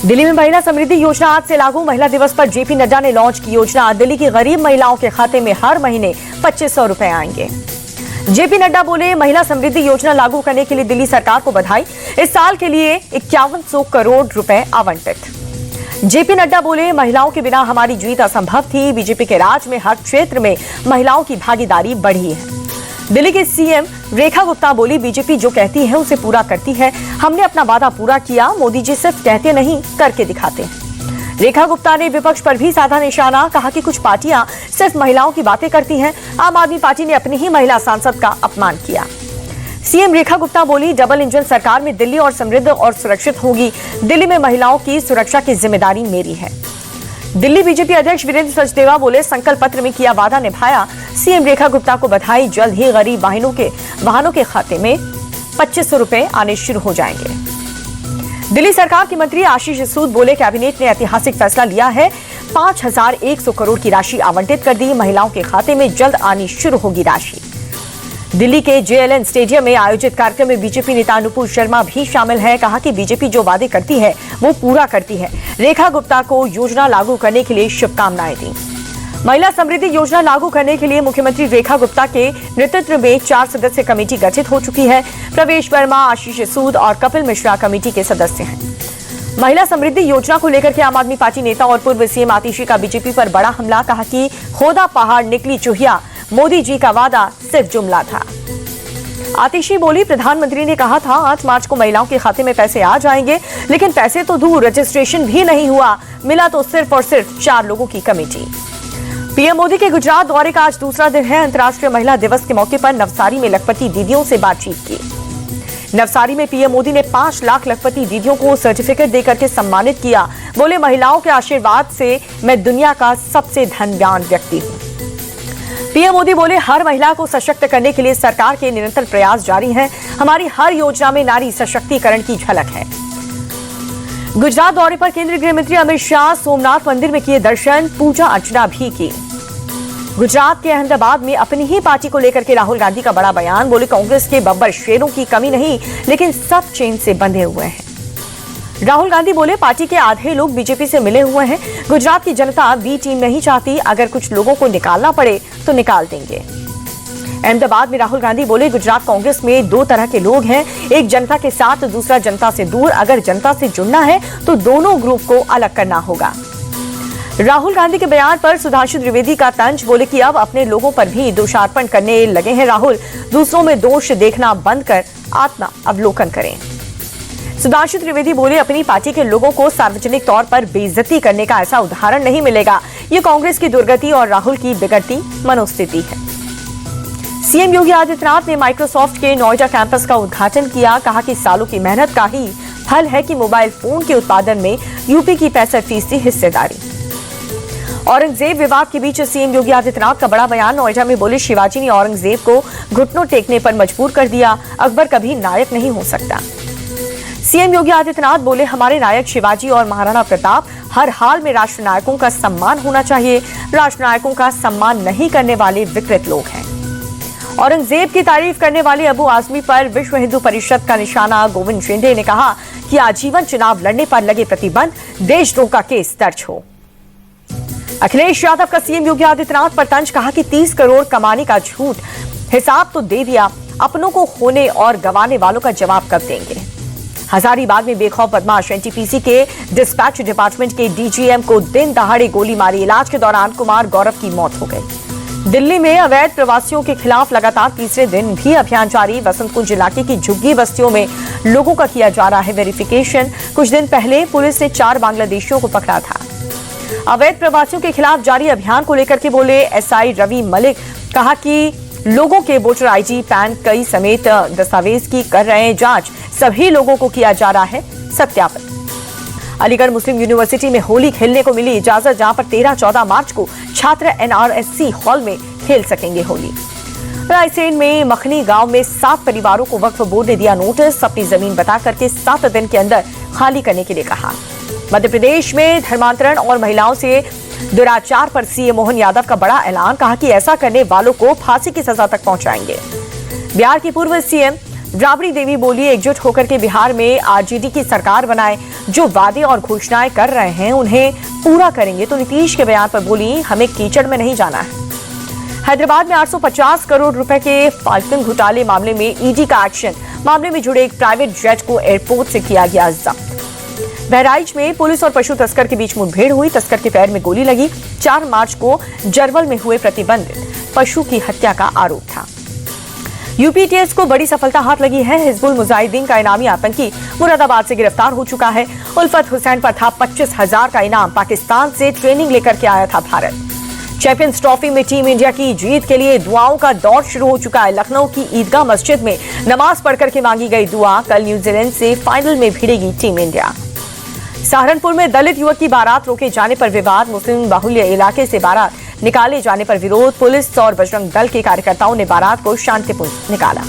दिल्ली में महिला समृद्धि योजना आज से लागू। महिला दिवस पर जेपी नड्डा ने लॉन्च की योजना। दिल्ली की गरीब महिलाओं के खाते में हर महीने 2500 रुपए आएंगे। जेपी नड्डा बोले, महिला समृद्धि योजना लागू करने के लिए दिल्ली सरकार को बधाई। इस साल के लिए 5100 करोड़ रुपए आवंटित। जेपी नड्डा बोले, महिलाओं के बिना हमारी जीत असंभव थी। बीजेपी के राज में हर क्षेत्र में महिलाओं की भागीदारी बढ़ी है। दिल्ली के सीएम रेखा गुप्ता बोली, बीजेपी जो कहती है उसे पूरा करती है। हमने अपना वादा पूरा किया। मोदी जी सिर्फ कहते नहीं, करके दिखाते हैं। रेखा गुप्ता ने विपक्ष पर भी साधा निशाना। कहा कि कुछ पार्टियां सिर्फ महिलाओं की बातें करती हैं। आम आदमी पार्टी ने अपनी ही महिला सांसद का अपमान किया। सीएम रेखा गुप्ता बोली, डबल इंजन सरकार में दिल्ली और समृद्ध और सुरक्षित होगी। दिल्ली में महिलाओं की सुरक्षा की जिम्मेदारी मेरी है। दिल्ली बीजेपी अध्यक्ष वीरेंद्र सचदेवा बोले, संकल्प पत्र में किया वादा निभाया। सीएम रेखा गुप्ता को बधाई। जल्द ही गरीब वाहनों के खाते में 2500 रुपए आने शुरू हो जाएंगे। दिल्ली सरकार के मंत्री आशीष सूद बोले, कैबिनेट ने ऐतिहासिक फैसला लिया है। 5100 करोड़ की राशि आवंटित कर दी। महिलाओं के खाते में जल्द आनी शुरू होगी राशि। दिल्ली के जेएलएन स्टेडियम में आयोजित कार्यक्रम में बीजेपी नेता अनुपूर शर्मा भी शामिल है। कहा कि बीजेपी जो वादे करती है वो पूरा करती है। रेखा गुप्ता को योजना लागू करने के लिए शुभकामनाएं दी। महिला समृद्धि योजना लागू करने के लिए मुख्यमंत्री रेखा गुप्ता के नेतृत्व में 4 सदस्यीय कमेटी गठित हो चुकी है। प्रवेश वर्मा, आशीष सूद और कपिल मिश्रा कमेटी के सदस्य हैं। महिला समृद्धि योजना को लेकर के आम आदमी पार्टी नेता और पूर्व सीएम आतिशी का बीजेपी पर बड़ा हमला। कहा कि खोदा पहाड़ निकली चूहिया, मोदी जी का वादा सिर्फ जुमला था। आतिशी बोली, प्रधानमंत्री ने कहा था 8 मार्च को महिलाओं के खाते में पैसे आ जाएंगे, लेकिन पैसे तो दूर, रजिस्ट्रेशन भी नहीं हुआ। मिला तो सिर्फ और सिर्फ 4 लोगों की कमेटी। पीएम मोदी के गुजरात दौरे का आज दूसरा दिन है। अंतर्राष्ट्रीय महिला दिवस के मौके पर नवसारी में लखपति दीदियों से बातचीत की। नवसारी में पीएम मोदी ने 5 लाख लखपति दीदियों को सर्टिफिकेट देकर के सम्मानित किया। बोले, महिलाओं के आशीर्वाद से मैं दुनिया का सबसे धनवान व्यक्ति हूं। पीएम मोदी बोले, हर महिला को सशक्त करने के लिए सरकार के निरंतर प्रयास जारी हैं। हमारी हर योजना में नारी सशक्तिकरण की झलक है। गुजरात दौरे पर केंद्रीय गृह मंत्री अमित शाह सोमनाथ मंदिर में किए दर्शन, पूजा अर्चना भी की। गुजरात के अहमदाबाद में अपनी ही पार्टी को लेकर के राहुल गांधी का बड़ा बयान। बोले, कांग्रेस के बब्बर शेरों की कमी नहीं, लेकिन सब चेन से बंधे हुए हैं। राहुल गांधी बोले, पार्टी के आधे लोग बीजेपी से मिले हुए हैं। गुजरात की जनता बी टीम नहीं चाहती। अगर कुछ लोगों को निकालना पड़े तो निकाल देंगे। अहमदाबाद में राहुल गांधी बोले, गुजरात कांग्रेस में 2 तरह के लोग हैं, एक जनता के साथ, दूसरा जनता से दूर। अगर जनता से जुड़ना है तो दोनों ग्रुप को अलग करना होगा। राहुल गांधी के बयान पर सुधांशु त्रिवेदी का तंज। बोले कि अब अपने लोगों पर भी दोषारोपण करने लगे हैं राहुल। दूसरों में दोष देखना बंद कर आत्मा अवलोकन करें। सुधांशु त्रिवेदी बोले, अपनी पार्टी के लोगों को सार्वजनिक तौर पर बेइज्जती करने का ऐसा उदाहरण नहीं मिलेगा। ये कांग्रेस की दुर्गति और राहुल की बिगड़ती मनोस्थिति है। सीएम योगी आदित्यनाथ ने माइक्रोसॉफ्ट के नोएडा कैंपस का उद्घाटन किया। कहा कि सालों की मेहनत का ही फल है कि मोबाइल फोन के उत्पादन में यूपी की 65% हिस्सेदारी। औरंगजेब विवाद के बीच सीएम योगी आदित्यनाथ का बड़ा बयान। नोएडा में बोले, शिवाजी ने औरंगजेब को घुटनों टेकने पर मजबूर कर दिया। अकबर कभी नायक नहीं हो सकता। सीएम योगी आदित्यनाथ बोले, हमारे नायक शिवाजी और महाराणा प्रताप। हर हाल में राष्ट्र नायकों का सम्मान होना चाहिए। राष्ट्र नायकों का सम्मान नहीं करने वाले विकृत लोग हैं। औरंगजेब की तारीफ करने वाले अबू आजमी पर विश्व हिंदू परिषद का निशाना। गोविंद शिंदे ने कहा कि आजीवन चुनाव लड़ने पर लगे प्रतिबंध, देशद्रोह का केस दर्ज हो। अखिलेश यादव का सीएम योगी आदित्यनाथ पर तंज। कहा कि 30 करोड़ कमाने का झूठ, हिसाब तो दे दिया, अपनों को खोने और गंवाने वालों का जवाब कब देंगे। हजारीबाग में बेखौफ बदमाश एनटीपीसी के डिस्पैच डिपार्टमेंट के डीजीएम को दिन दहाड़े गोली मारी। इलाज के दौरान कुमार गौरव की मौत हो गई। दिल्ली में अवैध प्रवासियों के खिलाफ लगातार तीसरे दिन भी अभियान जारी। वसंत कुंज इलाके की झुग्गी बस्तियों में लोगों का किया जा रहा है वेरिफिकेशन। कुछ दिन पहले पुलिस ने 4 बांग्लादेशियों को पकड़ा था। अवैध प्रवासियों के खिलाफ जारी अभियान को लेकर के बोले एसआई रवि मलिक। कहा कि लोगों के वोटर आईडी, पैन कई समेत दस्तावेज की कर रहे हैं जांच। सभी लोगों को किया जा रहा है सत्यापन। अलीगढ़ मुस्लिम यूनिवर्सिटी में होली खेलने को मिली इजाजत, जहां पर 13-14 मार्च को छात्र एनआरएससी हॉल में खेल सकेंगे होली। रायसेन में मखनी गांव में 7 परिवारों को वक्फ बोर्ड ने दिया नोटिस। अपनी जमीन बता करके 7 दिन के अंदर खाली करने के लिए कहा। मध्य प्रदेश में धर्मांतरण और महिलाओं से दुराचार पर सीएम मोहन यादव का बड़ा ऐलान। कहा कि ऐसा करने वालों को फांसी की सजा तक पहुंचाएंगे। बिहार की पूर्व सीएम राबड़ी देवी बोली, एकजुट होकर के बिहार में आरजेडी की सरकार बनाए। जो वादे और घोषणाएं कर रहे हैं उन्हें पूरा करेंगे। तो नीतीश के बयान पर बोली, हमें कीचड़ में नहीं जाना है। हैदराबाद में 850 करोड़ रुपए के फाल्कन घोटाले मामले में ईडी का एक्शन। मामले में जुड़े एक प्राइवेट जेट को एयरपोर्ट से किया गया जब्त। बहराइच में पुलिस और पशु तस्कर के बीच मुठभेड़ हुई। तस्कर के पैर में गोली लगी। 4 मार्च को जरवल में हुए प्रतिबंधित पशु की हत्या का आरोप था। यूपीटीएस को बड़ी सफलता हाथ लगी है। हिजबुल मुजाहिदीन का इनामी आतंकी मुरादाबाद से गिरफ्तार हो चुका है। उल्फत हुसैन पर था 25,000 का इनाम। पाकिस्तान से ट्रेनिंग लेकर के आया था भारत। चैंपियंस ट्रॉफी में टीम इंडिया की जीत के लिए दुआओं का दौर शुरू हो चुका है। लखनऊ की ईदगाह मस्जिद में नमाज पढ़कर के मांगी गई दुआ। कल न्यूजीलैंड से फाइनल में भिड़ेगी टीम इंडिया। सहारनपुर में दलित युवक की बारात रोके जाने पर विवाद। मुस्लिम बाहुल्य इलाके से बारात निकाले जाने पर विरोध। पुलिस और बजरंग दल के कार्यकर्ताओं ने बारात को शांतिपूर्ण निकाला।